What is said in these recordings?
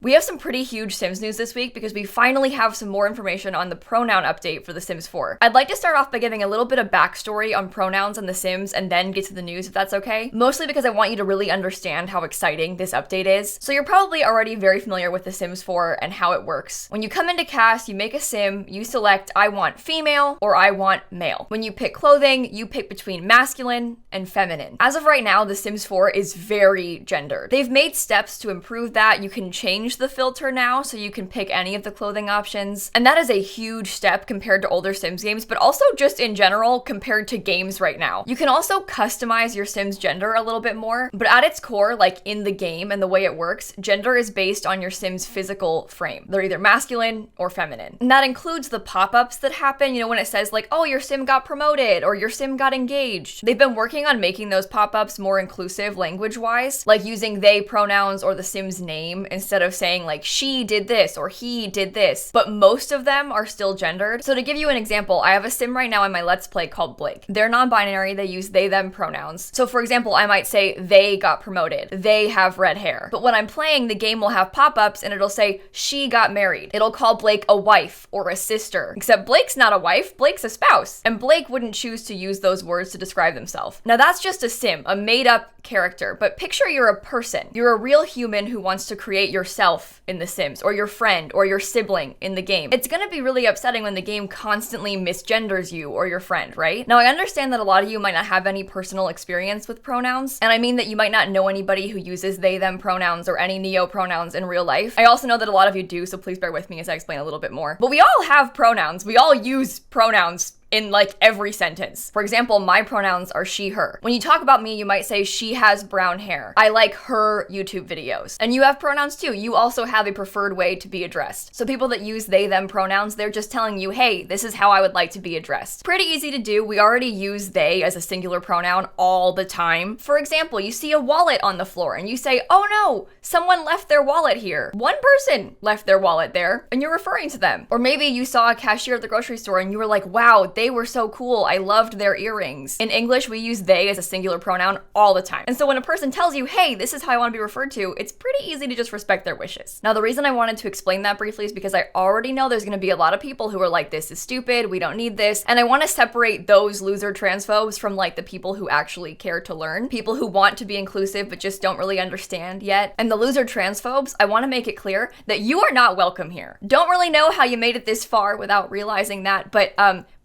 We have some pretty huge Sims news this week because we finally have some more information on the pronoun update for The Sims 4. I'd like to start off by giving a little bit of backstory on pronouns and The Sims and then get to the news if that's okay. Mostly because I want you to really understand how exciting this update is. So you're probably already very familiar with The Sims 4 and how it works. When you come into cast, you make a sim, you select I want female or I want male. When you pick clothing, you pick between masculine and feminine. As of right now, The Sims 4 is very gendered. They've made steps to improve that. You can change the filter now so you can pick any of the clothing options, and that is a huge step compared to older Sims games, but also just in general compared to games right now. You can also customize your Sims gender a little bit more, but at its core, like in the game and the way it works, gender is based on your Sim's physical frame. They're either masculine or feminine, and that includes the pop-ups that happen, you know, when it says like, oh, your Sim got promoted or your Sim got engaged. They've been working on making those pop-ups more inclusive language-wise, like using they pronouns or the Sim's name instead of saying like she did this or he did this, but most of them are still gendered. So to give you an example, I have a Sim right now in my Let's Play called Blake. They're non-binary, they use they them pronouns. So for example, I might say they got promoted, they have red hair. But when I'm playing, the game will have pop-ups and it'll say she got married. It'll call Blake a wife or a sister, except Blake's not a wife, Blake's a spouse. And Blake wouldn't choose to use those words to describe himself. Now that's just a Sim, a made-up character, but picture you're a person. You're a real human who wants to create yourself in The Sims, or your friend, or your sibling in the game. It's gonna be really upsetting when the game constantly misgenders you or your friend, right? Now I understand that a lot of you might not have any personal experience with pronouns, and I mean that you might not know anybody who uses they them pronouns or any neo pronouns in real life. I also know that a lot of you do, so please bear with me as I explain a little bit more. But we all have pronouns. We all use pronouns in like every sentence. For example, my pronouns are she, her. When you talk about me, you might say she has brown hair. I like her YouTube videos. And you have pronouns too. You also have a preferred way to be addressed. So people that use they, them pronouns, they're just telling you, hey, this is how I would like to be addressed. Pretty easy to do. We already use they as a singular pronoun all the time. For example, you see a wallet on the floor and you say, oh no, someone left their wallet here. One person left their wallet there and you're referring to them. Or maybe you saw a cashier at the grocery store and you were like, wow, they were so cool. I loved their earrings. In English, we use they as a singular pronoun all the time. And so when a person tells you, hey, this is how I want to be referred to, it's pretty easy to just respect their wishes. Now, the reason I wanted to explain that briefly is because I already know there's going to be a lot of people who are like, this is stupid, we don't need this. And I want to separate those loser transphobes from like the people who actually care to learn, people who want to be inclusive but just don't really understand yet. And the loser transphobes, I want to make it clear that you are not welcome here. Don't really know how you made it this far without realizing that, but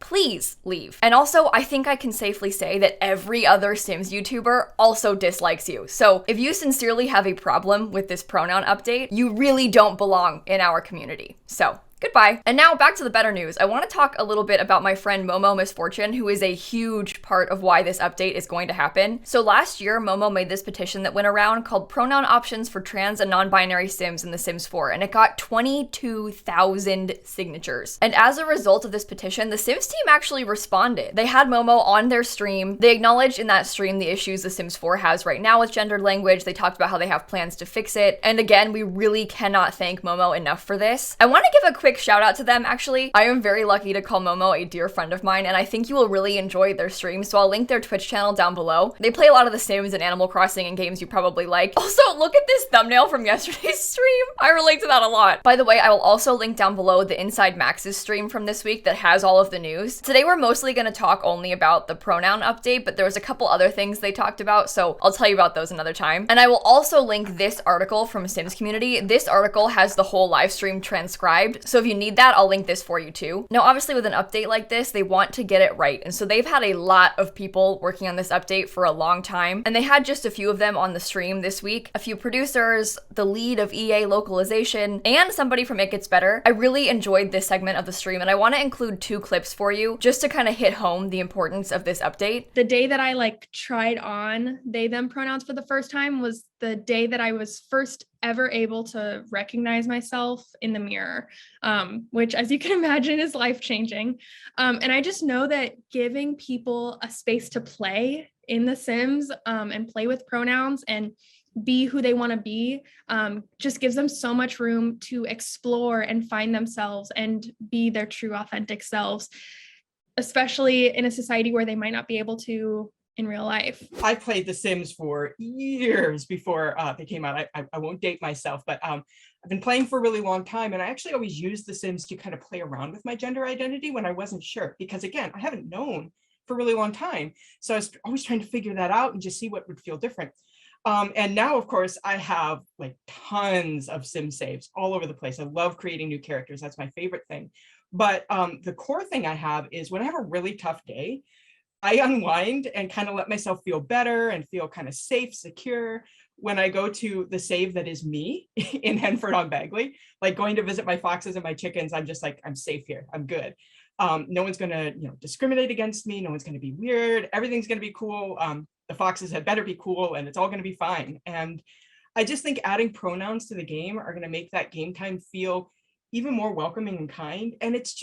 please leave. And also, I think I can safely say that every other Sims YouTuber also dislikes you. So if you sincerely have a problem with this pronoun update, you really don't belong in our community. So goodbye. And now back to the better news. I want to talk a little bit about my friend MomoMisfortune, who is a huge part of why this update is going to happen. So last year, Momo made this petition that went around called Pronoun Options for Trans and Non-Binary Sims in The Sims 4, and it got 22,000 signatures. And as a result of this petition, the Sims team actually responded. They had Momo on their stream. They acknowledged in that stream the issues The Sims 4 has right now with gendered language. They talked about how they have plans to fix it. And again, we really cannot thank Momo enough for this. I want to give a quick shout out to them, actually. I am very lucky to call Momo a dear friend of mine, and I think you will really enjoy their streams, so I'll link their Twitch channel down below. They play a lot of The Sims and Animal Crossing and games you probably like. Also, look at this thumbnail from yesterday's stream. I relate to that a lot. By the way, I will also link down below the Inside Max's stream from this week that has all of the news. Today, we're mostly going to talk only about the pronoun update, but there was a couple other things they talked about, so I'll tell you about those another time. And I will also link this article from Sims Community. This article has the whole live stream transcribed, so if you need that, I'll link this for you too. Now, obviously with an update like this, they want to get it right. And so they've had a lot of people working on this update for a long time. And they had just a few of them on the stream this week. A few producers, the lead of EA localization, and somebody from It Gets Better. I really enjoyed this segment of the stream, and I want to include 2 clips for you just to kind of hit home the importance of this update. The day that I tried on they them pronouns for the first time was the day that I was first ever able to recognize myself in the mirror, which, as you can imagine, is life-changing. And I just know that giving people a space to play in The Sims and play with pronouns and be who they want to be just gives them so much room to explore and find themselves and be their true authentic selves, especially in a society where they might not be able to in real life. I played The Sims for years before they came out. I won't date myself, but I've been playing for a really long time, and I actually always used The Sims to kind of play around with my gender identity when I wasn't sure, because again, I haven't known for a really long time. So I was always trying to figure that out and just see what would feel different. And now, of course, I have like tons of sim saves all over the place. I love creating new characters. That's my favorite thing. But the core thing I have is when I have a really tough day, I unwind and kind of let myself feel better and feel kind of safe, secure when I go to the save that is me in Henford on Bagley. Like going to visit my foxes and my chickens, I'm just like, I'm safe here, I'm good. No one's gonna, discriminate against me. No one's gonna be weird. Everything's gonna be cool. The foxes had better be cool, and it's all gonna be fine. And I just think adding pronouns to the game are gonna make that game time feel even more welcoming and kind. And it's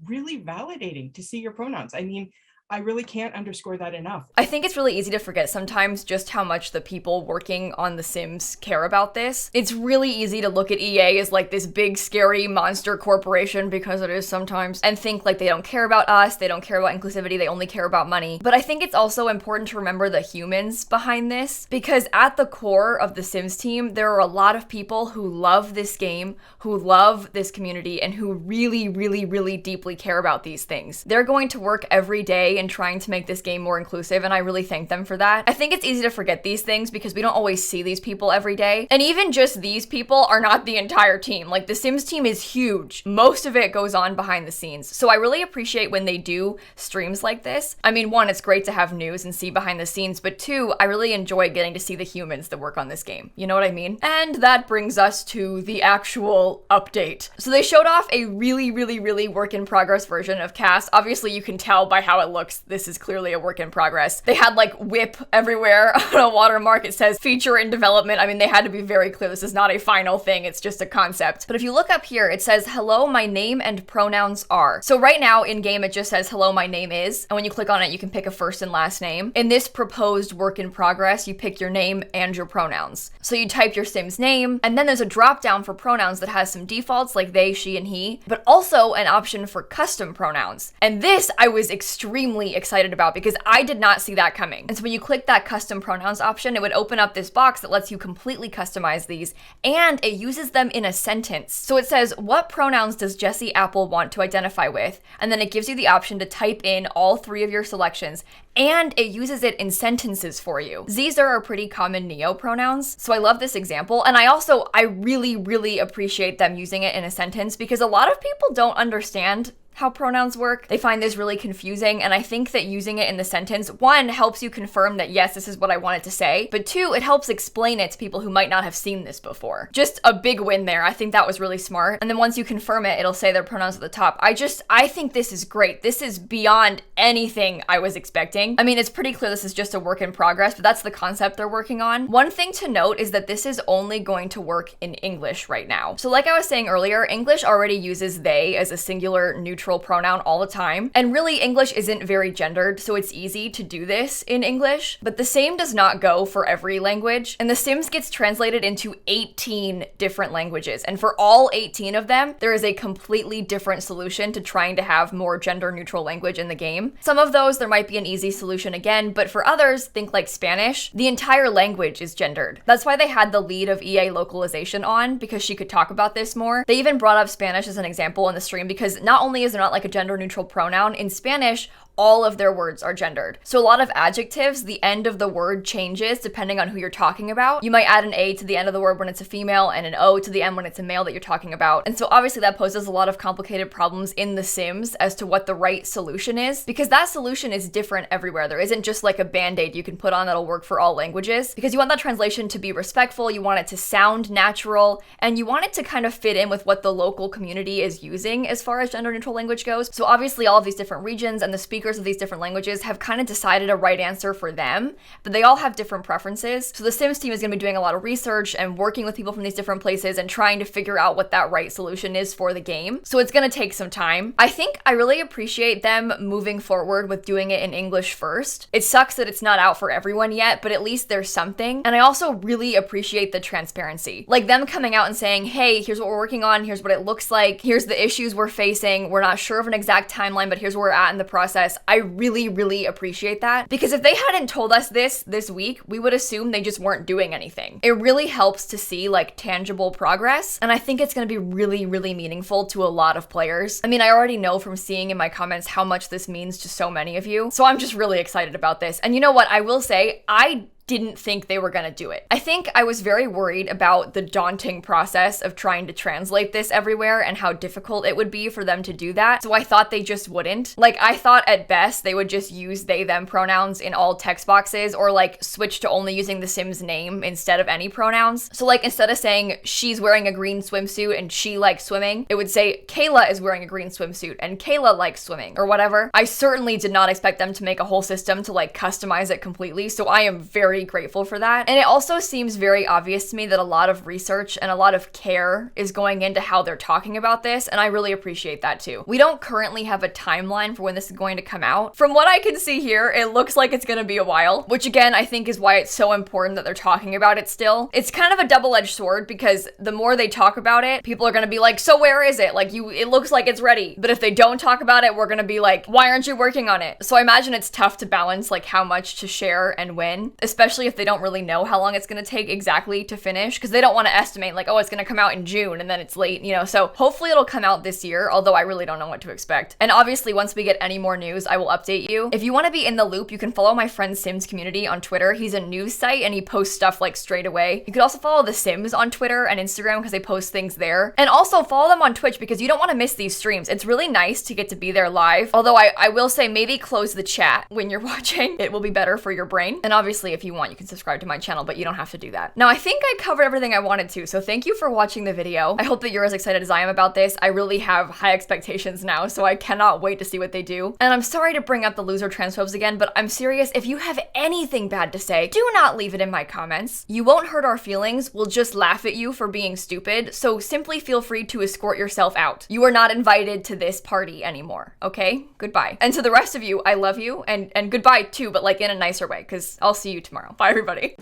really validating to see your pronouns. I mean, I really can't underscore that enough. I think it's really easy to forget sometimes just how much the people working on The Sims care about this. It's really easy to look at EA as like this big, scary monster corporation, because it is sometimes, and think like they don't care about us, they don't care about inclusivity, they only care about money. But I think it's also important to remember the humans behind this, because at the core of The Sims team, there are a lot of people who love this game, who love this community, and who really, really, really deeply care about these things. They're going to work every day and trying to make this game more inclusive, and I really thank them for that. I think it's easy to forget these things because we don't always see these people every day. And even just these people are not the entire team. Like, the Sims team is huge. Most of it goes on behind the scenes. So I really appreciate when they do streams like this. I mean, one, it's great to have news and see behind the scenes, but two, I really enjoy getting to see the humans that work on this game. You know what I mean? And that brings us to the actual update. So they showed off a really, really, really work in progress version of Cass. Obviously, you can tell by how it looks, this is clearly a work in progress. They had like whip everywhere on a watermark. It says feature in development. I mean, they had to be very clear. This is not a final thing. It's just a concept. But if you look up here, it says, hello, my name and pronouns are. So right now in game, it just says, hello, my name is. And when you click on it, you can pick a first and last name. In this proposed work in progress, you pick your name and your pronouns. So you type your Sim's name, and then there's a drop down for pronouns that has some defaults like they, she, and he, but also an option for custom pronouns. And this I was extremely excited about because I did not see that coming. And so when you click that custom pronouns option, it would open up this box that lets you completely customize these, and it uses them in a sentence. So it says, what pronouns does Jessie Apple want to identify with? And then it gives you the option to type in all three of your selections, and it uses it in sentences for you. These are pretty common Neo pronouns, so I love this example. And I really, really appreciate them using it in a sentence because a lot of people don't understand how pronouns work. They find this really confusing, and I think that using it in the sentence, one, helps you confirm that yes, this is what I wanted to say, but two, it helps explain it to people who might not have seen this before. Just a big win there. I think that was really smart. And then once you confirm it, it'll say their pronouns at the top. I think this is great. This is beyond anything I was expecting. I mean, it's pretty clear this is just a work in progress, but that's the concept they're working on. One thing to note is that this is only going to work in English right now. So like I was saying earlier, English already uses they as a singular neutral pronoun all the time. And really, English isn't very gendered, so it's easy to do this in English. But the same does not go for every language. And The Sims gets translated into 18 different languages. And for all 18 of them, there is a completely different solution to trying to have more gender neutral language in the game. Some of those, there might be an easy solution again, but for others, think like Spanish, the entire language is gendered. That's why they had the lead of EA localization on, because she could talk about this more. They even brought up Spanish as an example in the stream because not only is there not like a gender neutral pronoun, in Spanish, all of their words are gendered. So a lot of adjectives, the end of the word changes depending on who you're talking about. You might add an A to the end of the word when it's a female and an O to the end when it's a male that you're talking about. And so obviously that poses a lot of complicated problems in The Sims as to what the right solution is, because that solution is different everywhere. There isn't just like a band-aid you can put on that'll work for all languages, because you want that translation to be respectful, you want it to sound natural, and you want it to kind of fit in with what the local community is using as far as gender neutral language goes. So obviously all of these different regions and the speakers of these different languages have kind of decided a right answer for them, but they all have different preferences. So the Sims team is going to be doing a lot of research and working with people from these different places and trying to figure out what that right solution is for the game. So it's going to take some time. I think I really appreciate them moving forward with doing it in English first. It sucks that it's not out for everyone yet, but at least there's something. And I also really appreciate the transparency. Like them coming out and saying, hey, here's what we're working on, here's what it looks like, here's the issues we're facing, we're not sure of an exact timeline, but here's where we're at in the process. process, I really, really appreciate that. Because if they hadn't told us this week, we would assume they just weren't doing anything. It really helps to see like tangible progress, and I think it's going to be really, really meaningful to a lot of players. I mean, I already know from seeing in my comments how much this means to so many of you, so I'm just really excited about this. And you know what? I will say, I didn't think they were gonna do it. I think I was very worried about the daunting process of trying to translate this everywhere and how difficult it would be for them to do that. So I thought they just wouldn't. Like, I thought at best they would just use they, them pronouns in all text boxes, or like switch to only using the Sim's name instead of any pronouns. So like, instead of saying she's wearing a green swimsuit and she likes swimming, it would say Kayla is wearing a green swimsuit and Kayla likes swimming, or whatever. I certainly did not expect them to make a whole system to like customize it completely, so I am very grateful for that. And it also seems very obvious to me that a lot of research and a lot of care is going into how they're talking about this, and I really appreciate that too. We don't currently have a timeline for when this is going to come out. From what I can see here, it looks like it's gonna be a while, which again, I think is why it's so important that they're talking about it still. It's kind of a double-edged sword, because the more they talk about it, people are gonna be like, so where is it? Like, it looks like it's ready. But if they don't talk about it, we're gonna be like, why aren't you working on it? So I imagine it's tough to balance like how much to share and when, especially if they don't really know how long it's going to take exactly to finish, because they don't want to estimate like, oh, it's going to come out in June and then it's late, you know. So hopefully it'll come out this year, although I really don't know what to expect. And obviously once we get any more news, I will update you. If you want to be in the loop, you can follow my friend Sims Community on Twitter. He's a news site and he posts stuff like straight away. You could also follow the Sims on Twitter and Instagram because they post things there. And also follow them on Twitch because you don't want to miss these streams. It's really nice to get to be there live. Although I will say, maybe close the chat when you're watching. It will be better for your brain. And obviously if you want, you can subscribe to my channel, but you don't have to do that. Now, I think I covered everything I wanted to, so thank you for watching the video. I hope that you're as excited as I am about this. I really have high expectations now, so I cannot wait to see what they do. And I'm sorry to bring up the loser transphobes again, but I'm serious. If you have anything bad to say, do not leave it in my comments. You won't hurt our feelings. We'll just laugh at you for being stupid, so simply feel free to escort yourself out. You are not invited to this party anymore, okay? Goodbye. And to the rest of you, I love you, and goodbye too, but like in a nicer way, because I'll see you tomorrow. Bye, everybody.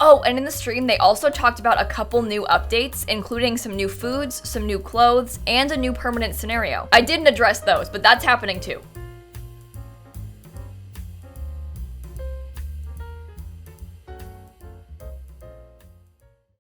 Oh, and in the stream, they also talked about a couple new updates, including some new foods, some new clothes, and a new permanent scenario. I didn't address those, but that's happening too.